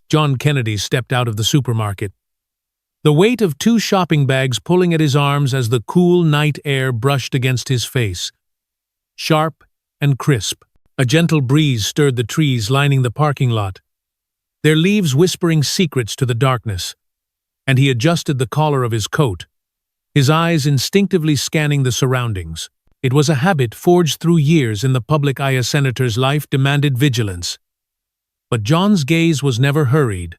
John Kenedy stepped out of the supermarket, the weight of 2 shopping bags pulling at his arms as the cool night air brushed against his face. Sharp and crisp, a gentle breeze stirred the trees lining the parking lot, their leaves whispering secrets to the darkness, and he adjusted the collar of his coat, his eyes instinctively scanning the surroundings. It was a habit forged through years in the public eye. A senator's life demanded vigilance. But John's gaze was never hurried,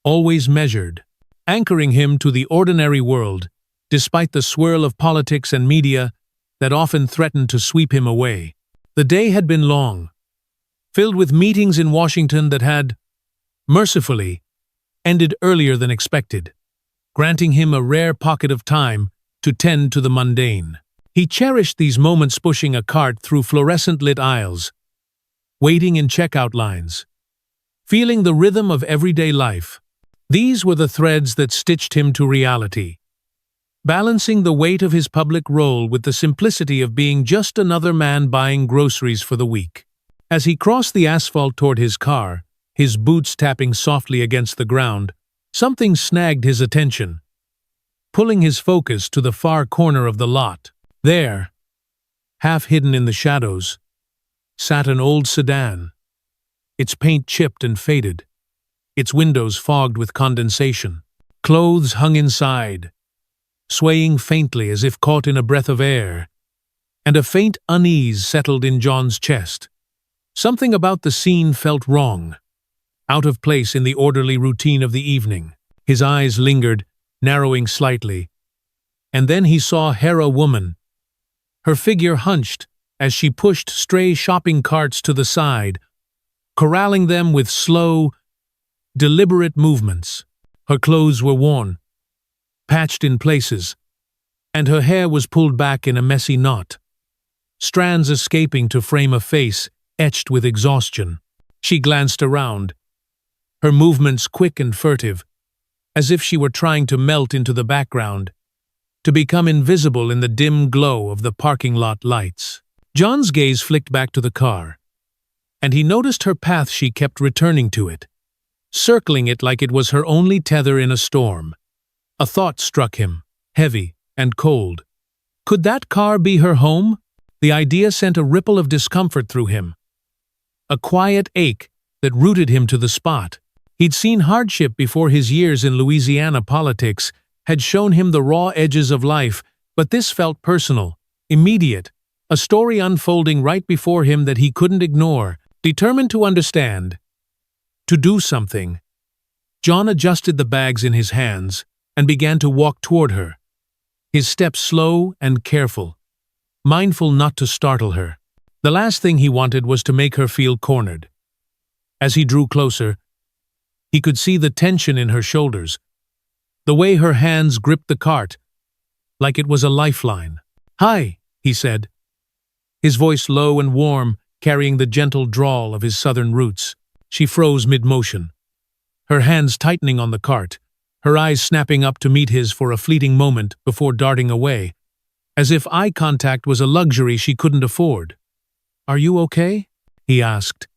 always measured, anchoring him to the ordinary world, despite the swirl of politics and media that often threatened to sweep him away. The day had been long, filled with meetings in Washington that had, mercifully, ended earlier than expected, granting him a rare pocket of time to tend to the mundane. He cherished these moments, pushing a cart through fluorescent-lit aisles, waiting in checkout lines, feeling the rhythm of everyday life. These were the threads that stitched him to reality, balancing the weight of his public role with the simplicity of being just another man buying groceries for the week. As he crossed the asphalt toward his car, his boots tapping softly against the ground, something snagged his attention, pulling his focus to the far corner of the lot. There, half hidden in the shadows, sat an old sedan, its paint chipped and faded, its windows fogged with condensation. Clothes hung inside, swaying faintly as if caught in a breath of air, and a faint unease settled in John's chest. Something about the scene felt wrong, out of place in the orderly routine of the evening. His eyes lingered, narrowing slightly, and then he saw Hera woman, her figure hunched as she pushed stray shopping carts to the side, corralling them with slow, deliberate movements. Her clothes were worn, patched in places, and her hair was pulled back in a messy knot, strands escaping to frame a face etched with exhaustion. She glanced around, her movements quick and furtive, as if she were trying to melt into the background, to become invisible in the dim glow of the parking lot lights. John's gaze flicked back to the car, and he noticed her path. She kept returning to it, circling it like it was her only tether in a storm. A thought struck him, heavy and cold. Could that car be her home? The idea sent a ripple of discomfort through him, a quiet ache that rooted him to the spot. He'd seen hardship before. His years in Louisiana politics had shown him the raw edges of life, but this felt personal, immediate, a story unfolding right before him that he couldn't ignore. Determined to understand, to do something, John adjusted the bags in his hands and began to walk toward her, his steps slow and careful, mindful not to startle her. The last thing he wanted was to make her feel cornered. As he drew closer, he could see the tension in her shoulders, the way her hands gripped the cart, like it was a lifeline. "Hi," he said, his voice low and warm, carrying the gentle drawl of his southern roots. She froze mid-motion, her hands tightening on the cart, her eyes snapping up to meet his for a fleeting moment before darting away, as if eye contact was a luxury she couldn't afford. "Are you okay?" he asked,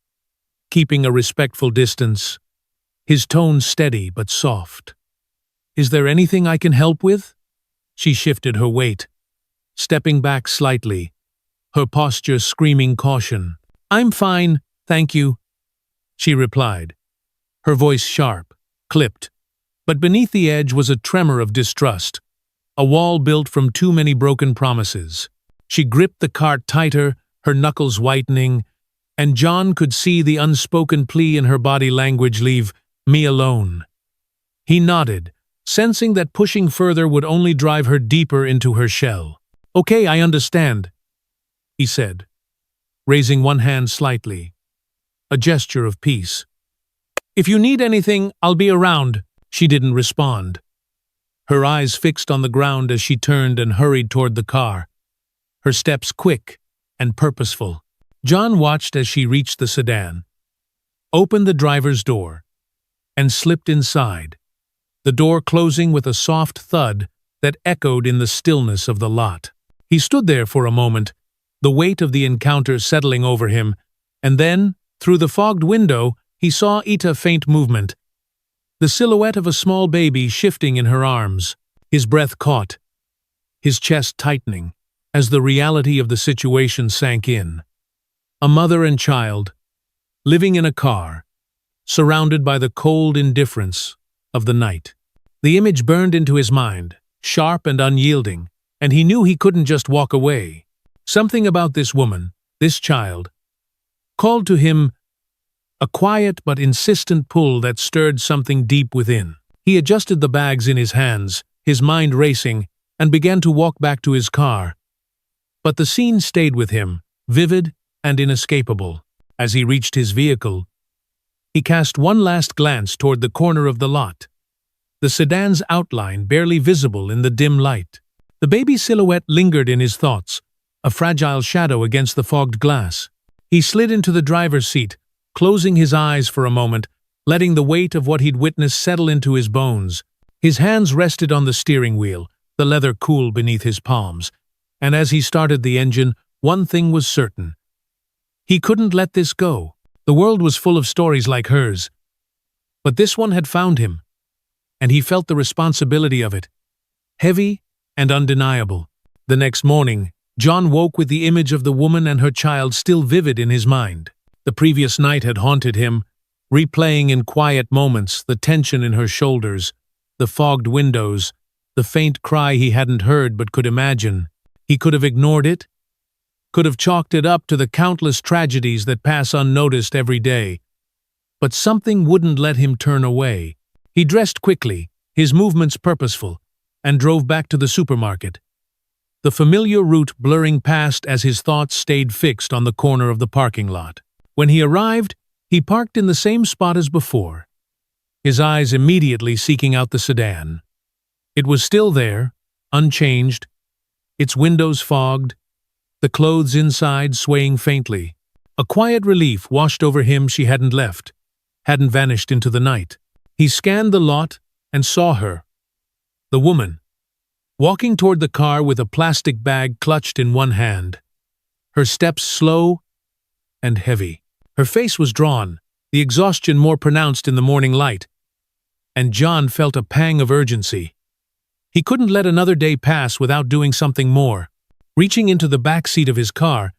keeping a respectful distance, his tone steady but soft. "Is there anything I can help with?" She shifted her weight, stepping back slightly, her posture screaming caution. "I'm fine, thank you," she replied, her voice sharp, clipped, but beneath the edge was a tremor of distrust, a wall built from too many broken promises. She gripped the cart tighter, her knuckles whitening, and John could see the unspoken plea in her body language, "Leave me alone." He nodded, sensing that pushing further would only drive her deeper into her shell. "Okay, I understand," he said, raising one hand slightly, a gesture of peace. "If you need anything, I'll be around." She didn't respond, her eyes fixed on the ground as she turned and hurried toward the car, her steps quick and purposeful. John watched as she reached the sedan, opened the driver's door, and slipped inside, the door closing with a soft thud that echoed in the stillness of the lot. He stood there for a moment, the weight of the encounter settling over him, and then, through the fogged window, he saw Ita faint movement, the silhouette of a small baby shifting in her arms. His breath caught, his chest tightening, as the reality of the situation sank in. A mother and child, living in a car, surrounded by the cold indifference of the night. The image burned into his mind, sharp and unyielding, and he knew he couldn't just walk away. Something about this woman, this child, called to him, a quiet but insistent pull that stirred something deep within. He adjusted the bags in his hands, his mind racing, and began to walk back to his car. But the scene stayed with him, vivid and inescapable. As he reached his vehicle, he cast one last glance toward the corner of the lot, the sedan's outline barely visible in the dim light. The baby's silhouette lingered in his thoughts, a fragile shadow against the fogged glass. He slid into the driver's seat, closing his eyes for a moment, letting the weight of what he'd witnessed settle into his bones. His hands rested on the steering wheel, the leather cool beneath his palms, and as he started the engine, one thing was certain. He couldn't let this go. The world was full of stories like hers, but this one had found him, and he felt the responsibility of it, heavy and undeniable. The next morning, John woke with the image of the woman and her child still vivid in his mind. The previous night had haunted him, replaying in quiet moments the tension in her shoulders, the fogged windows, the faint cry he hadn't heard but could imagine. He could have ignored it, could have chalked it up to the countless tragedies that pass unnoticed every day. But something wouldn't let him turn away. He dressed quickly, his movements purposeful, and drove back to the supermarket, the familiar route blurring past as his thoughts stayed fixed on the corner of the parking lot. When he arrived, he parked in the same spot as before, his eyes immediately seeking out the sedan. It was still there, unchanged, its windows fogged, the clothes inside swaying faintly. A quiet relief washed over him she hadn't left, hadn't vanished into the night. He scanned the lot and saw her, the woman, walking toward the car with a plastic bag clutched in one hand, her steps slow and heavy. Her face was drawn, the exhaustion more pronounced in the morning light, and John felt a pang of urgency. He couldn't let another day pass without doing something more. Reaching into the back seat of his car,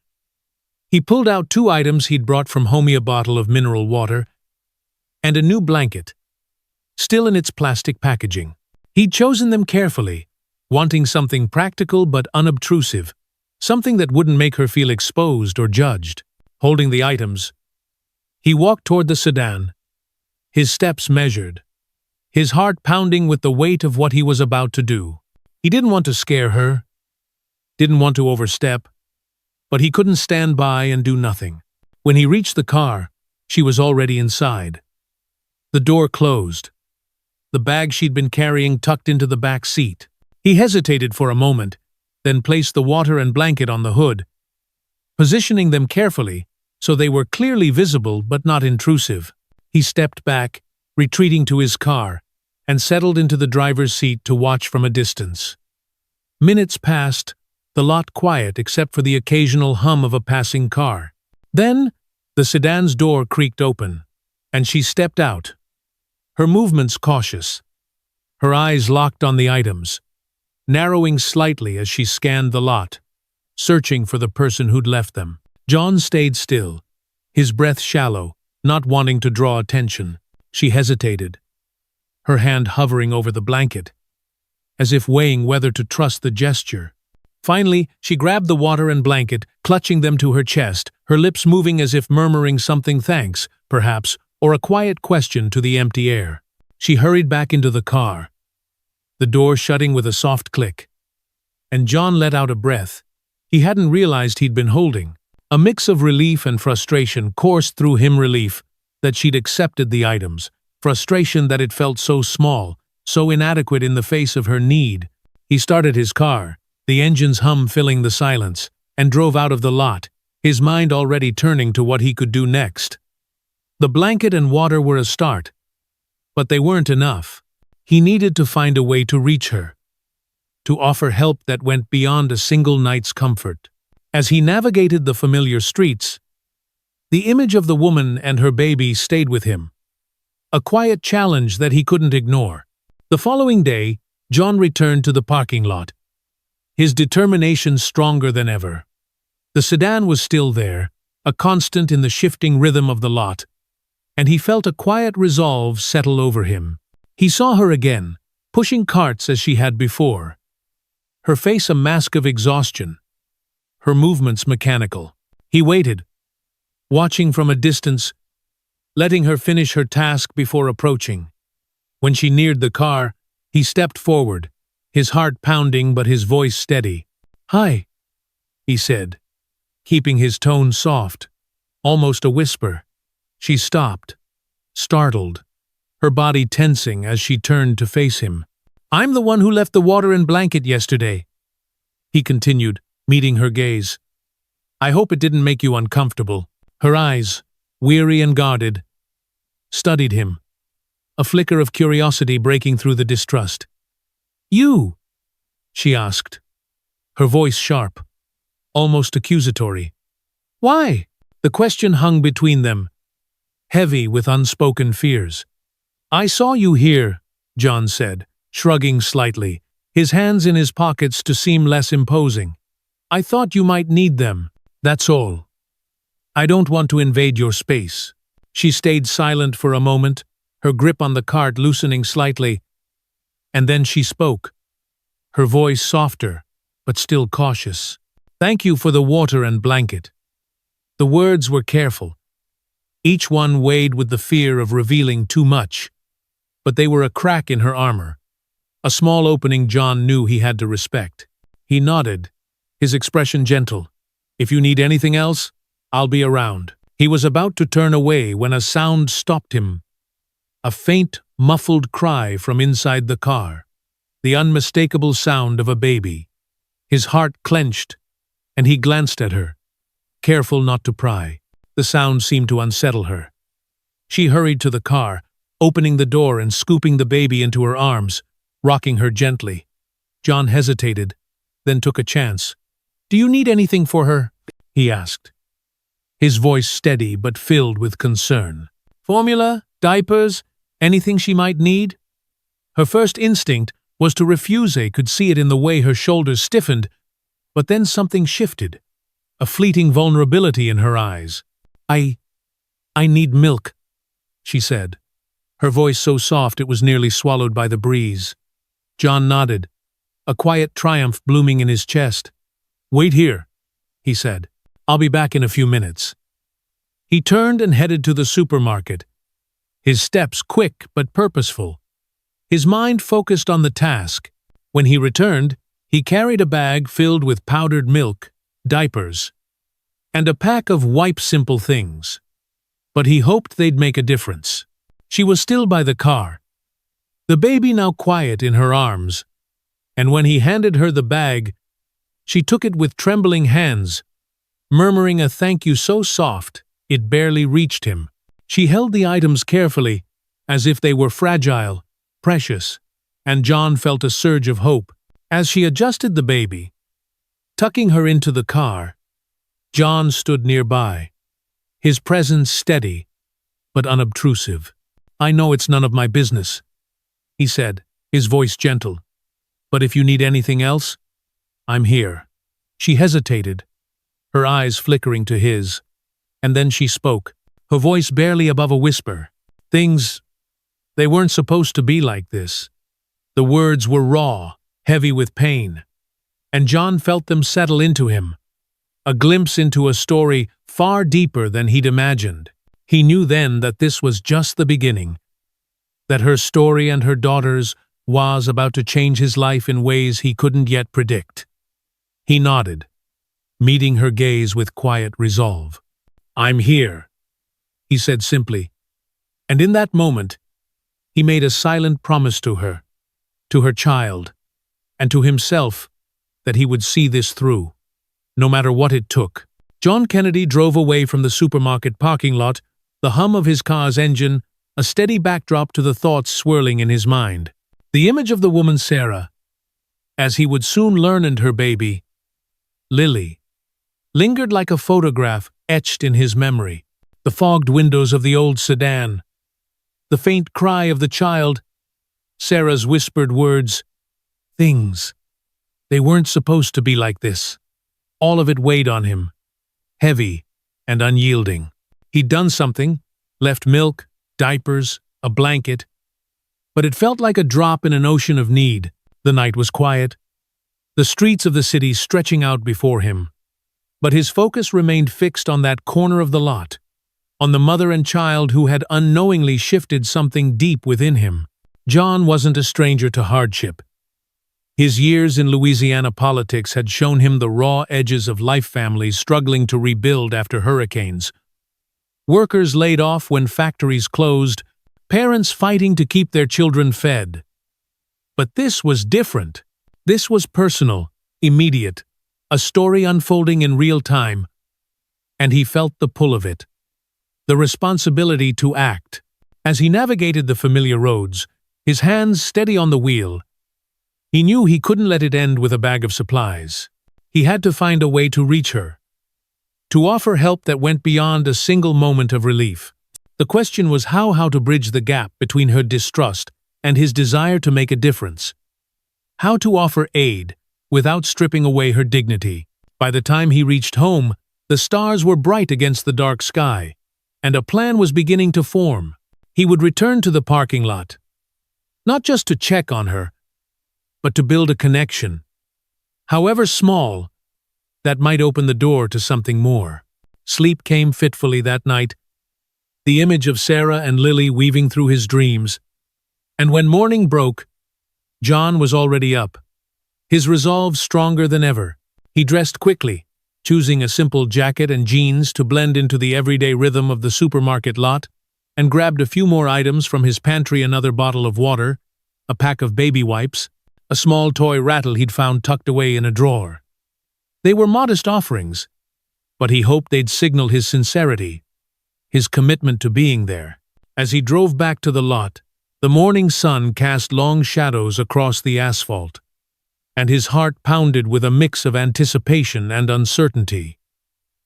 he pulled out 2 items he'd brought from home: a bottle of mineral water and a new blanket, still in its plastic packaging. He'd chosen them carefully, wanting something practical but unobtrusive, something that wouldn't make her feel exposed or judged. Holding the items, he walked toward the sedan, his steps measured, his heart pounding with the weight of what he was about to do. He didn't want to scare her, didn't want to overstep, but he couldn't stand by and do nothing. When he reached the car, she was already inside. The door closed, the bag she'd been carrying tucked into the back seat. He hesitated for a moment, then placed the water and blanket on the hood, positioning them carefully so they were clearly visible but not intrusive. He stepped back, retreating to his car, and settled into the driver's seat to watch from a distance. Minutes passed, the lot quiet except for the occasional hum of a passing car. Then, the sedan's door creaked open, and she stepped out, her movements cautious, her eyes locked on the items, narrowing slightly as she scanned the lot, searching for the person who'd left them. John stayed still, his breath shallow, not wanting to draw attention. She hesitated, her hand hovering over the blanket, as if weighing whether to trust the gesture. Finally, she grabbed the water and blanket, clutching them to her chest, her lips moving as if murmuring something, thanks, perhaps, or a quiet question to the empty air. She hurried back into the car, the door shutting with a soft click. And John let out a breath he hadn't realized he'd been holding. A mix of relief and frustration coursed through him. Relief that she'd accepted the items, frustration that it felt so small, so inadequate in the face of her need. He started his car, the engine's hum filling the silence, and drove out of the lot, his mind already turning to what he could do next. The blanket and water were a start, but they weren't enough. He needed to find a way to reach her, to offer help that went beyond a single night's comfort. As he navigated the familiar streets, The image of the woman and her baby stayed with him, a quiet challenge that he couldn't ignore. The following day, John returned to the parking lot, his determination stronger than ever. The sedan was still there, a constant in the shifting rhythm of the lot, and he felt a quiet resolve settle over him. He saw her again, pushing carts as she had before, her face a mask of exhaustion, her movements mechanical. He waited, watching from a distance, letting her finish her task before approaching. When she neared the car, he stepped forward, his heart pounding but his voice steady. "Hi," he said, keeping his tone soft, almost a whisper. She stopped, startled, her body tensing as she turned to face him. "I'm the one who left the water and blanket yesterday," he continued, meeting her gaze. "I hope it didn't make you uncomfortable." Her eyes, weary and guarded, studied him, a flicker of curiosity breaking through the distrust. "You?" she asked, her voice sharp, almost accusatory. "Why?" The question hung between them, heavy with unspoken fears. "I saw you here," John said, shrugging slightly, his hands in his pockets to seem less imposing. "I thought you might need them, that's all. I don't want to invade your space." She stayed silent for a moment, her grip on the cart loosening slightly, and then she spoke, her voice softer, but still cautious. "Thank you for the water and blanket." The words were careful, each one weighed with the fear of revealing too much, but they were a crack in her armor, a small opening John knew he had to respect. He nodded, his expression gentle. "If you need anything else, I'll be around." He was about to turn away when a sound stopped him. A faint, muffled cry from inside the car. The unmistakable sound of a baby. His heart clenched, and he glanced at her, careful not to pry. The sound seemed to unsettle her. She hurried to the car, opening the door and scooping the baby into her arms, rocking her gently. John hesitated, then took a chance. "Do you need anything for her?" he asked, his voice steady but filled with concern. "Formula? Diapers? Anything she might need?" Her first instinct was to refuse. He could see it in the way her shoulders stiffened, but then something shifted, a fleeting vulnerability in her eyes. I need milk," she said, her voice so soft it was nearly swallowed by the breeze. John nodded, a quiet triumph blooming in his chest. "Wait here," he said. "I'll be back in a few minutes." He turned and headed to the supermarket, his steps quick but purposeful, his mind focused on the task. When he returned, he carried a bag filled with powdered milk, diapers, and a pack of wipe-simple things. But he hoped they'd make a difference. She was still by the car, the baby now quiet in her arms, and when he handed her the bag, she took it with trembling hands, murmuring a thank you so soft it barely reached him. She held the items carefully, as if they were fragile, precious, and John felt a surge of hope. As she adjusted the baby, tucking her into the car, John stood nearby, his presence steady but unobtrusive. "I know it's none of my business," he said, his voice gentle, "but if you need anything else, I'm here." She hesitated, her eyes flickering to his, and then she spoke, her voice barely above a whisper. They weren't supposed to be like this." The words were raw, heavy with pain, and John felt them settle into him, a glimpse into a story far deeper than he'd imagined. He knew then that this was just the beginning, that her story and her daughter's was about to change his life in ways he couldn't yet predict. He nodded, meeting her gaze with quiet resolve. "I'm here," he said simply, and in that moment, he made a silent promise to her child, and to himself that he would see this through, no matter what it took. John Kenedy drove away from the supermarket parking lot, the hum of his car's engine a steady backdrop to the thoughts swirling in his mind. The image of the woman Sarah, as he would soon learn, and her baby, Lily, lingered like a photograph etched in his memory. the fogged windows of the old sedan, the faint cry of the child, Sarah's whispered words. Things. They weren't supposed to be like this. All of it weighed on him, heavy and unyielding. He'd done something, left milk, diapers, a blanket, but it felt like a drop in an ocean of need. The night was quiet, the streets of the city stretching out before him. But his focus remained fixed on that corner of the lot, on the mother and child who had unknowingly shifted something deep within him. John wasn't a stranger to hardship. His years in Louisiana politics had shown him the raw edges of life, families struggling to rebuild after hurricanes, workers laid off when factories closed, parents fighting to keep their children fed. But this was different. This was personal, immediate, a story unfolding in real time, and he felt the pull of it, the responsibility to act. As he navigated the familiar roads, his hands steady on the wheel, he knew he couldn't let it end with a bag of supplies. He had to find a way to reach her, to offer help that went beyond a single moment of relief. The question was how to bridge the gap between her distrust and his desire to make a difference. How to offer aid without stripping away her dignity. By the time he reached home, the stars were bright against the dark sky, and a plan was beginning to form. He would return to the parking lot, not just to check on her, but to build a connection, however small, that might open the door to something more. Sleep came fitfully that night, the image of Sarah and Lily weaving through his dreams. And when morning broke, John was already up, his resolve stronger than ever. He dressed quickly, choosing a simple jacket and jeans to blend into the everyday rhythm of the supermarket lot, and grabbed a few more items from his pantry: another bottle of water, a pack of baby wipes, a small toy rattle he'd found tucked away in a drawer. They were modest offerings, but he hoped they'd signal his sincerity, his commitment to being there. As he drove back to the lot, the morning sun cast long shadows across the asphalt, and his heart pounded with a mix of anticipation and uncertainty.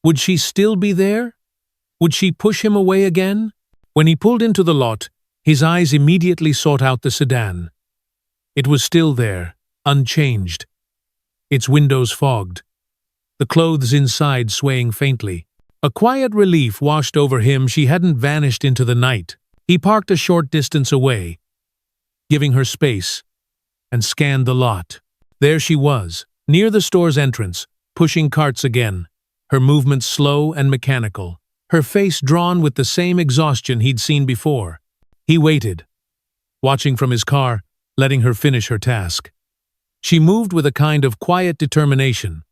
Would she still be there? Would she push him away again? When he pulled into the lot, his eyes immediately sought out the sedan. It was still there, unchanged, its windows fogged, the clothes inside swaying faintly. A quiet relief washed over him. She hadn't vanished into the night. He parked a short distance away, giving her space, and scanned the lot. There she was, near the store's entrance, pushing carts again, her movements slow and mechanical, her face drawn with the same exhaustion he'd seen before. He waited, watching from his car, letting her finish her task. She moved with a kind of quiet determination,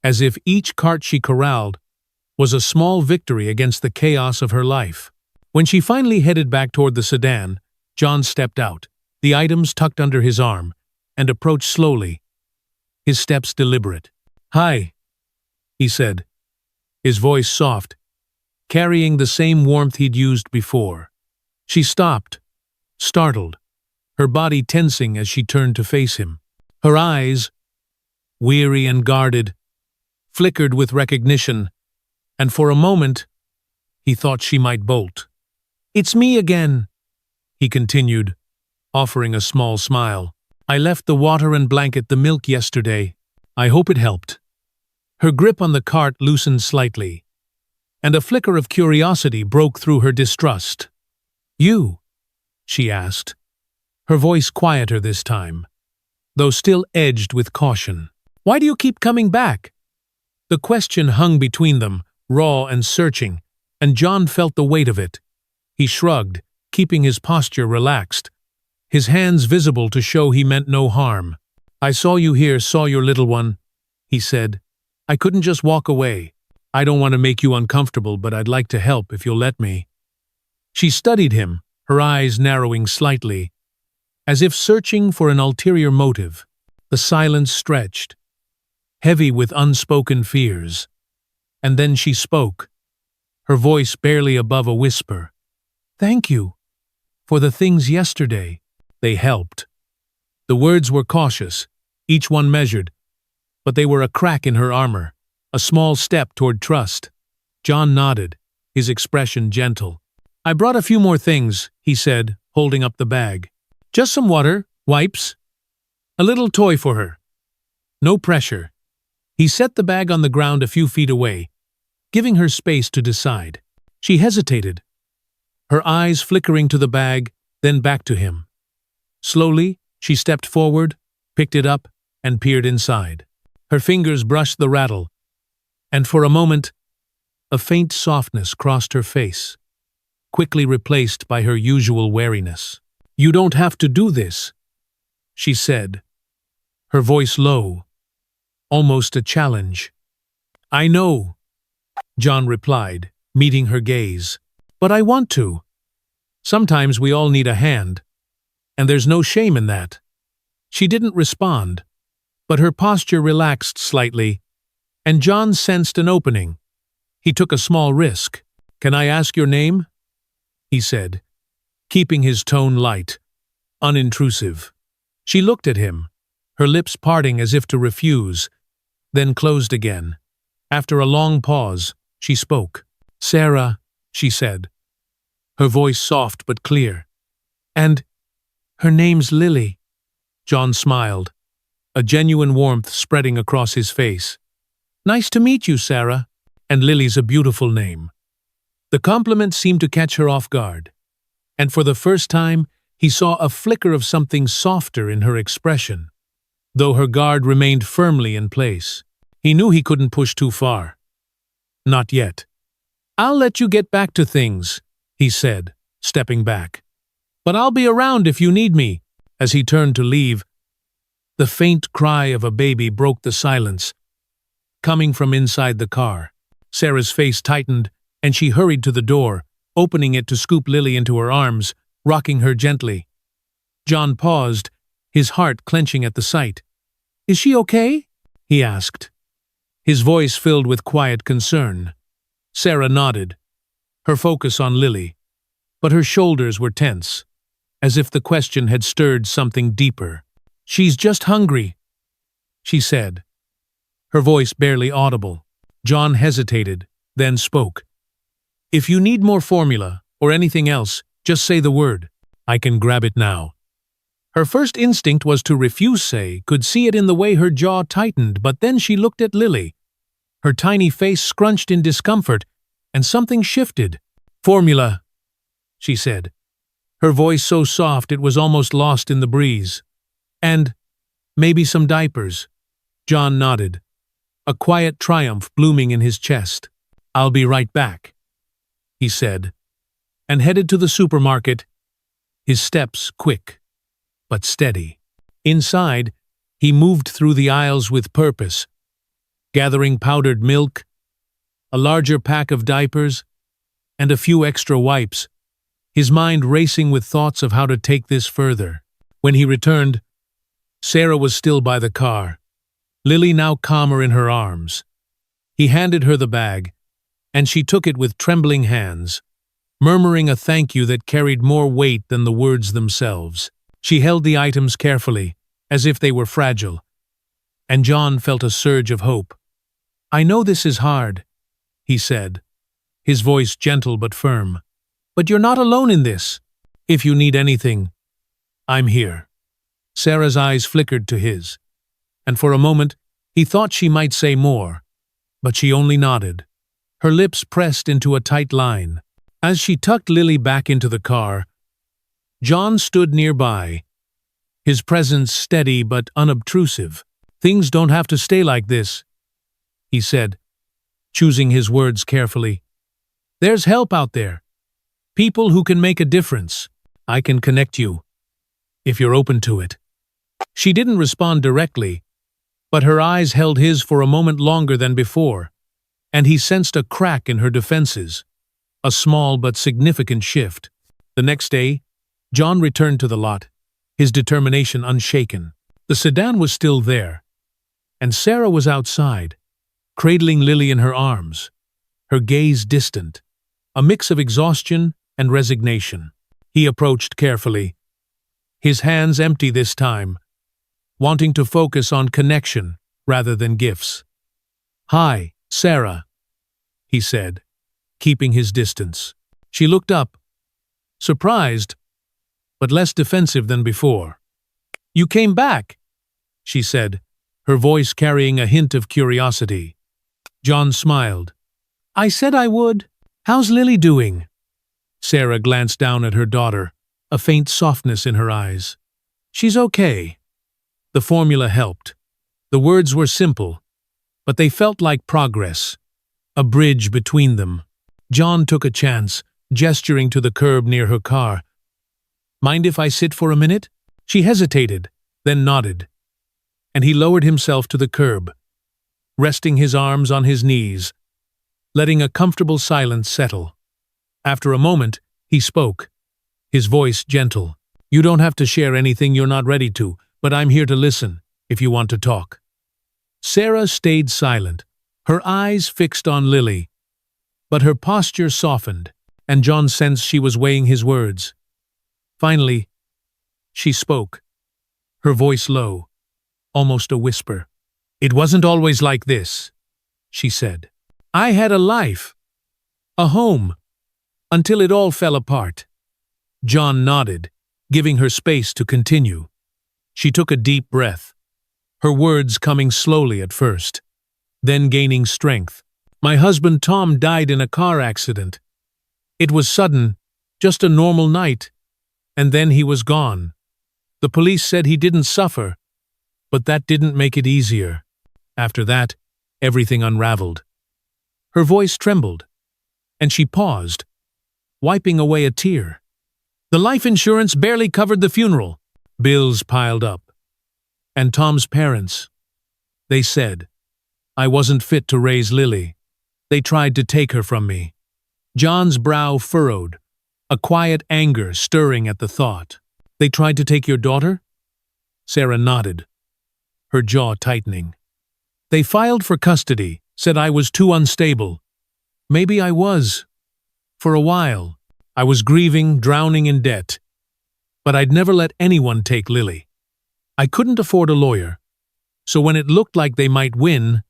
as if each cart she corralled was a small victory against the chaos of her life. When she finally headed back toward the sedan, John stepped out, the items tucked under his arm, and approached slowly, his steps deliberate. "Hi," he said, his voice soft, carrying the same warmth he'd used before. She stopped, startled, her body tensing as she turned to face him. Her eyes, weary and guarded, flickered with recognition, and for a moment, he thought she might bolt. "It's me again," he continued, offering a small smile. "I left the water and blanket, the milk yesterday. I hope it helped." Her grip on the cart loosened slightly, and a flicker of curiosity broke through her distrust. "You?" she asked, her voice quieter this time, though still edged with caution. "Why do you keep coming back?" The question hung between them, raw and searching, and John felt the weight of it. He shrugged, keeping his posture relaxed, his hands visible to show he meant no harm. "I saw you here, saw your little one," he said. "I couldn't just walk away. I don't want to make you uncomfortable, but I'd like to help if you'll let me." She studied him, her eyes narrowing slightly, as if searching for an ulterior motive. The silence stretched, heavy with unspoken fears. And then she spoke, her voice barely above a whisper. "Thank you for the things yesterday. They helped." The words were cautious, each one measured, but they were a crack in her armor, a small step toward trust. John nodded, his expression gentle. "I brought a few more things," he said, holding up the bag. "Just some water, wipes, a little toy for her. No pressure." He set the bag on the ground a few feet away, giving her space to decide. She hesitated, her eyes flickering to the bag, then back to him. Slowly, she stepped forward, picked it up, and peered inside. Her fingers brushed the rattle, and for a moment, a faint softness crossed her face, quickly replaced by her usual wariness. "You don't have to do this," she said, her voice low, almost a challenge. "I know," John replied, meeting her gaze, "but I want to. Sometimes we all need a hand, and there's no shame in that." She didn't respond, but her posture relaxed slightly, and John sensed an opening. He took a small risk. "Can I ask your name?" he said, keeping his tone light, unintrusive. She looked at him, her lips parting as if to refuse, then closed again. After a long pause, she spoke. "Sarah," she said, her voice soft but clear. "And her name's Lily." John smiled, a genuine warmth spreading across his face. "Nice to meet you, Sarah. And Lily's a beautiful name." The compliment seemed to catch her off guard, and for the first time, he saw a flicker of something softer in her expression, though her guard remained firmly in place. He knew he couldn't push too far. Not yet. "I'll let you get back to things," he said, stepping back. "But I'll be around if you need me." As he turned to leave, the faint cry of a baby broke the silence, coming from inside the car. Sarah's face tightened, and she hurried to the door, opening it to scoop Lily into her arms, rocking her gently. John paused, his heart clenching at the sight. "Is she okay?" he asked, his voice filled with quiet concern. Sarah nodded, her focus on Lily, but her shoulders were tense, as if the question had stirred something deeper. "She's just hungry," she said, her voice barely audible. John hesitated, then spoke. "If you need more formula, or anything else, just say the word. I can grab it now." Her first instinct was to refuse, could see it in the way her jaw tightened, but then she looked at Lily, her tiny face scrunched in discomfort, and something shifted. "Formula," she said, her voice so soft it was almost lost in the breeze. "And maybe some diapers." John nodded, a quiet triumph blooming in his chest. "I'll be right back," he said, and headed to the supermarket, his steps quick but steady. Inside, he moved through the aisles with purpose, gathering powdered milk, a larger pack of diapers, and a few extra wipes, his mind racing with thoughts of how to take this further. When he returned, Sarah was still by the car, Lily now calmer in her arms. He handed her the bag, and she took it with trembling hands, murmuring a thank you that carried more weight than the words themselves. She held the items carefully, as if they were fragile, and John felt a surge of hope. "I know this is hard," he said, his voice gentle but firm, "but you're not alone in this. If you need anything, I'm here." Sarah's eyes flickered to his, and for a moment he thought she might say more, but she only nodded, her lips pressed into a tight line. As she tucked Lily back into the car, John stood nearby, his presence steady but unobtrusive. "Things don't have to stay like this," he said, choosing his words carefully. "There's help out there. People who can make a difference. I can connect you, if you're open to it." She didn't respond directly, but her eyes held his for a moment longer than before, and he sensed a crack in her defenses, a small but significant shift. The next day, John returned to the lot, his determination unshaken. The sedan was still there, and Sarah was outside, cradling Lily in her arms, her gaze distant, a mix of exhaustion and resignation. He approached carefully, his hands empty this time, wanting to focus on connection rather than gifts. "Hi, Sarah," he said, keeping his distance. She looked up, surprised, but less defensive than before. "You came back," she said, her voice carrying a hint of curiosity. John smiled. "I said I would. How's Lily doing?" Sarah glanced down at her daughter, a faint softness in her eyes. "She's okay." The formula helped. The words were simple, but they felt like progress, a bridge between them. John took a chance, gesturing to the curb near her car. "Mind if I sit for a minute?" She hesitated, then nodded, and he lowered himself to the curb, resting his arms on his knees, letting a comfortable silence settle. After a moment, he spoke, his voice gentle. "You don't have to share anything you're not ready to, but I'm here to listen, if you want to talk." Sarah stayed silent, her eyes fixed on Lily, but her posture softened, and John sensed she was weighing his words. Finally, she spoke, her voice low, almost a whisper. "It wasn't always like this," she said. "I had a life, a home, until it all fell apart." John nodded, giving her space to continue. She took a deep breath, her words coming slowly at first, then gaining strength. "My husband Tom died in a car accident. It was sudden, just a normal night, and then he was gone. The police said he didn't suffer, but that didn't make it easier. After that, everything unraveled." Her voice trembled, and she paused, wiping away a tear. "The life insurance barely covered the funeral. Bills piled up. And Tom's parents. They said I wasn't fit to raise Lily. They tried to take her from me." John's brow furrowed, a quiet anger stirring at the thought. "They tried to take your daughter?" Sarah nodded, her jaw tightening. "They filed for custody, said I was too unstable. Maybe I was. For a while, I was grieving, drowning in debt. But I'd never let anyone take Lily. I couldn't afford a lawyer, so when it looked like they might win,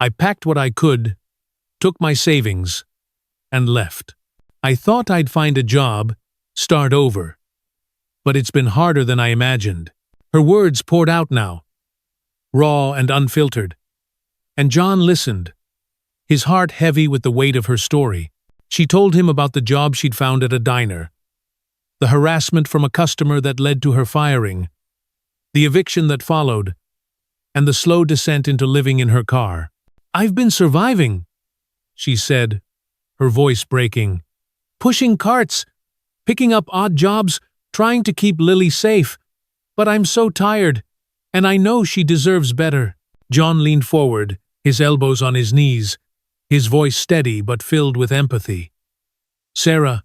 I packed what I could, took my savings, and left. I thought I'd find a job, start over. But it's been harder than I imagined." Her words poured out now, raw and unfiltered. And John listened, his heart heavy with the weight of her story. She told him about the job she'd found at a diner, the harassment from a customer that led to her firing, the eviction that followed, and the slow descent into living in her car. "I've been surviving," she said, her voice breaking. "Pushing carts, picking up odd jobs, trying to keep Lily safe. But I'm so tired, and I know she deserves better." John leaned forward, his elbows on his knees, his voice steady but filled with empathy. "Sarah,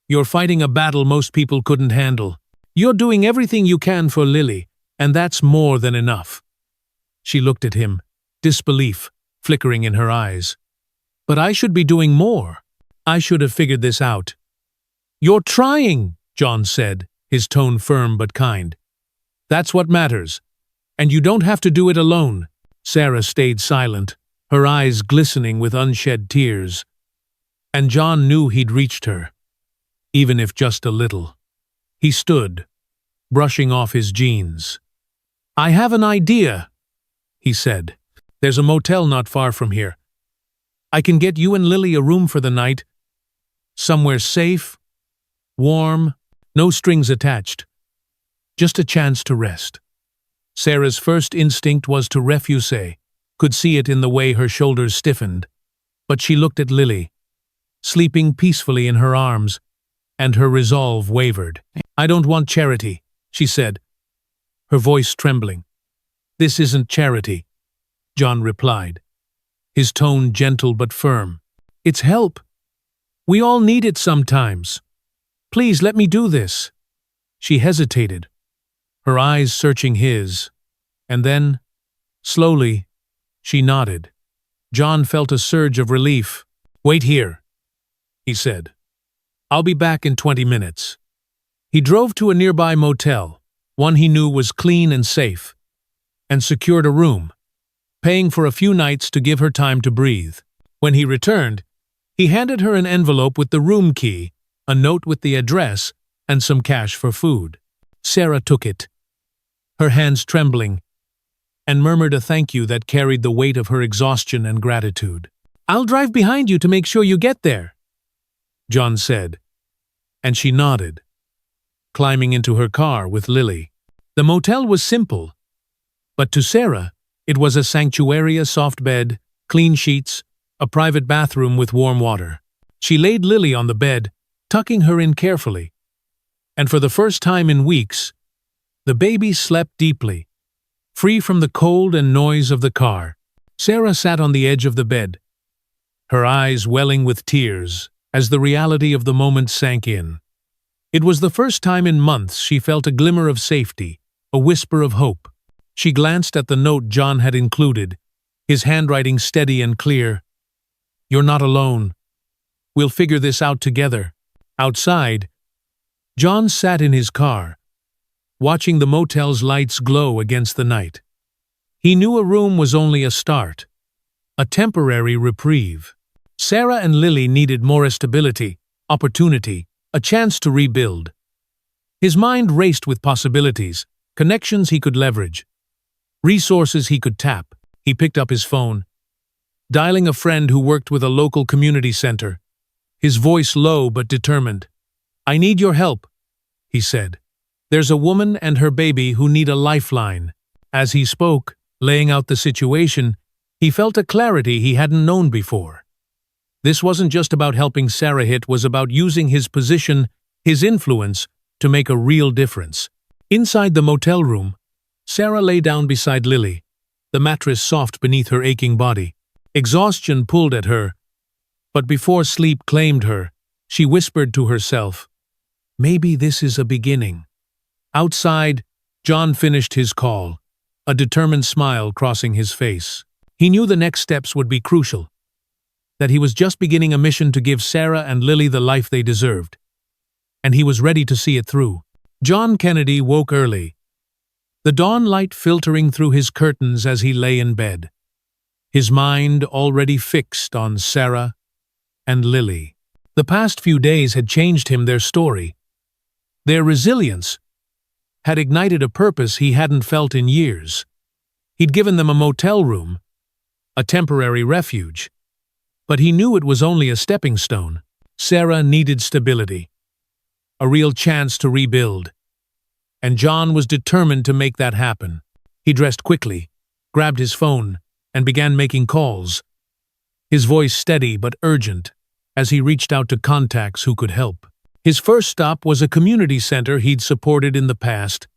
you're fighting a battle most people couldn't handle. You're doing everything you can for Lily, and that's more than enough." She looked at him, disbelief flickering in her eyes. "But I should be doing more. I should have figured this out." "You're trying," John said, his tone firm but kind. "That's what matters. And you don't have to do it alone." Sarah stayed silent, her eyes glistening with unshed tears. And John knew he'd reached her, even if just a little. He stood, brushing off his jeans. "I have an idea," he said. "There's a motel not far from here. I can get you and Lily a room for the night. Somewhere safe, warm, no strings attached. Just a chance to rest." Sarah's first instinct was to refuse, could see it in the way her shoulders stiffened. But she looked at Lily, sleeping peacefully in her arms, and her resolve wavered. "I don't want charity," she said, her voice trembling. "This isn't charity," John replied, his tone gentle but firm. "It's help. We all need it sometimes. Please let me do this." She hesitated, her eyes searching his, and then, slowly, she nodded. John felt a surge of relief. "Wait here," he said. "I'll be back in 20 minutes." He drove to a nearby motel, one he knew was clean and safe, and secured a room, paying for a few nights to give her time to breathe. When he returned, He handed her an envelope with the room key, a note with the address, and some cash for food. Sarah took it, her hands trembling, and murmured a thank you that carried the weight of her exhaustion and gratitude. "I'll drive behind you to make sure you get there," John said, and she nodded, climbing into her car with Lily. The motel was simple, but to Sarah, it was a sanctuary: a soft bed, clean sheets, a private bathroom with warm water. She laid Lily on the bed, tucking her in carefully, and for the first time in weeks, the baby slept deeply, free from the cold and noise of the car. Sarah sat on the edge of the bed, her eyes welling with tears as the reality of the moment sank in. It was the first time in months she felt a glimmer of safety, a whisper of hope. She glanced at the note John had included, his handwriting steady and clear. "You're not alone. We'll figure this out together." Outside, John sat in his car, watching the motel's lights glow against the night. He knew a room was only a start, a temporary reprieve. Sarah and Lily needed more stability, opportunity, a chance to rebuild. His mind raced with possibilities, connections he could leverage, resources he could tap. He picked up his phone, dialing a friend who worked with a local community center, his voice low but determined. "I need your help," he said. "There's a woman and her baby who need a lifeline." As he spoke, laying out the situation, he felt a clarity he hadn't known before. This wasn't just about helping Sarah, it was about using his position, his influence, to make a real difference. Inside the motel room, Sarah lay down beside Lily, the mattress soft beneath her aching body. Exhaustion pulled at her, but before sleep claimed her, she whispered to herself, "Maybe this is a beginning." Outside, John finished his call, a determined smile crossing his face. He knew the next steps would be crucial, that he was just beginning a mission to give Sarah and Lily the life they deserved, and he was ready to see it through. John Kenedy woke early, the dawn light filtering through his curtains as he lay in bed, his mind already fixed on Sarah and Lily. The past few days had changed him, their story. Their resilience had ignited a purpose he hadn't felt in years. He'd given them a motel room, a temporary refuge, but he knew it was only a stepping stone. Sarah needed stability, a real chance to rebuild, and John was determined to make that happen. He dressed quickly, grabbed his phone, and began making calls, his voice steady but urgent as he reached out to contacts who could help. His first stop was a community center he'd supported in the past,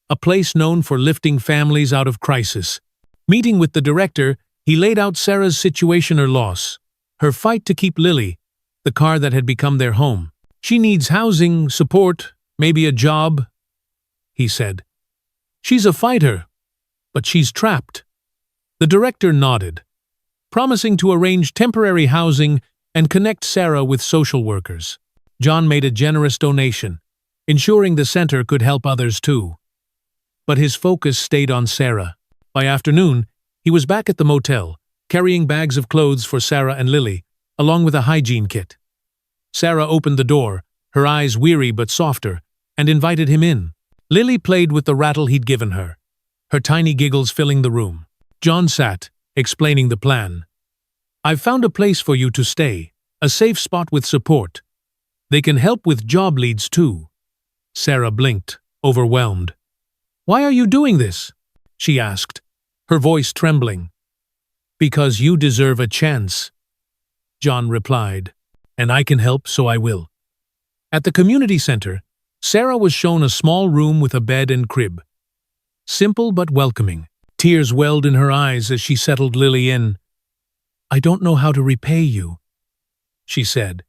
a place known for lifting families out of crisis. Meeting with the director, he laid out Sarah's situation or loss, her fight to keep Lily, the car that had become their home. "She needs housing, support, maybe a job," he said. "She's a fighter, but she's trapped." The director nodded, promising to arrange temporary housing and connect Sarah with social workers. John made a generous donation, ensuring the center could help others too. But his focus stayed on Sarah. By afternoon, he was back at the motel, carrying bags of clothes for Sarah and Lily, along with a hygiene kit. Sarah opened the door, her eyes weary but softer, and invited him in. Lily played with the rattle he'd given her, her tiny giggles filling the room. John sat, explaining the plan. "I've found a place for you to stay, a safe spot with support. They can help with job leads too." Sarah blinked, overwhelmed. "Why are you doing this?" she asked, her voice trembling. "Because you deserve a chance," John replied, "and I can help, so I will." At the community center, Sarah was shown a small room with a bed and crib. Simple but welcoming. Tears welled in her eyes as she settled Lily in. "I don't know how to repay you," she said.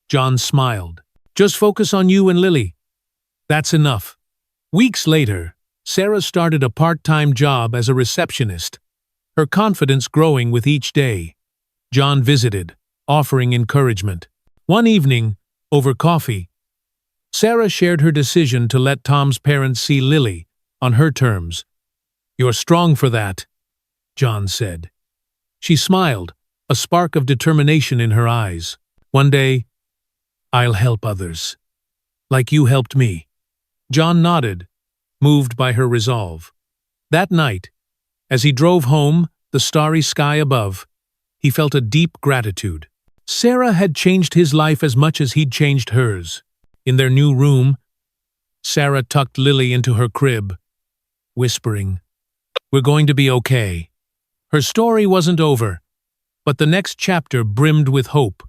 John smiled. "Just focus on you and Lily. That's enough." Weeks later, Sarah started a part-time job as a receptionist, her confidence growing with each day. John visited, offering encouragement. One evening, over coffee, Sarah shared her decision to let Tom's parents see Lily on her terms. "You're strong for that," John said. She smiled, a spark of determination in her eyes. One day, I'll help others, like you helped me. John nodded, moved by her resolve. That night, as he drove home, the starry sky above, he felt a deep gratitude. Sarah had changed his life as much as he'd changed hers. In their new room, Sarah tucked Lily into her crib, whispering, "We're going to be okay." Her story wasn't over, but the next chapter brimmed with hope.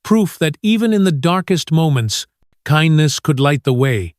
Proof that even in the darkest moments, kindness could light the way.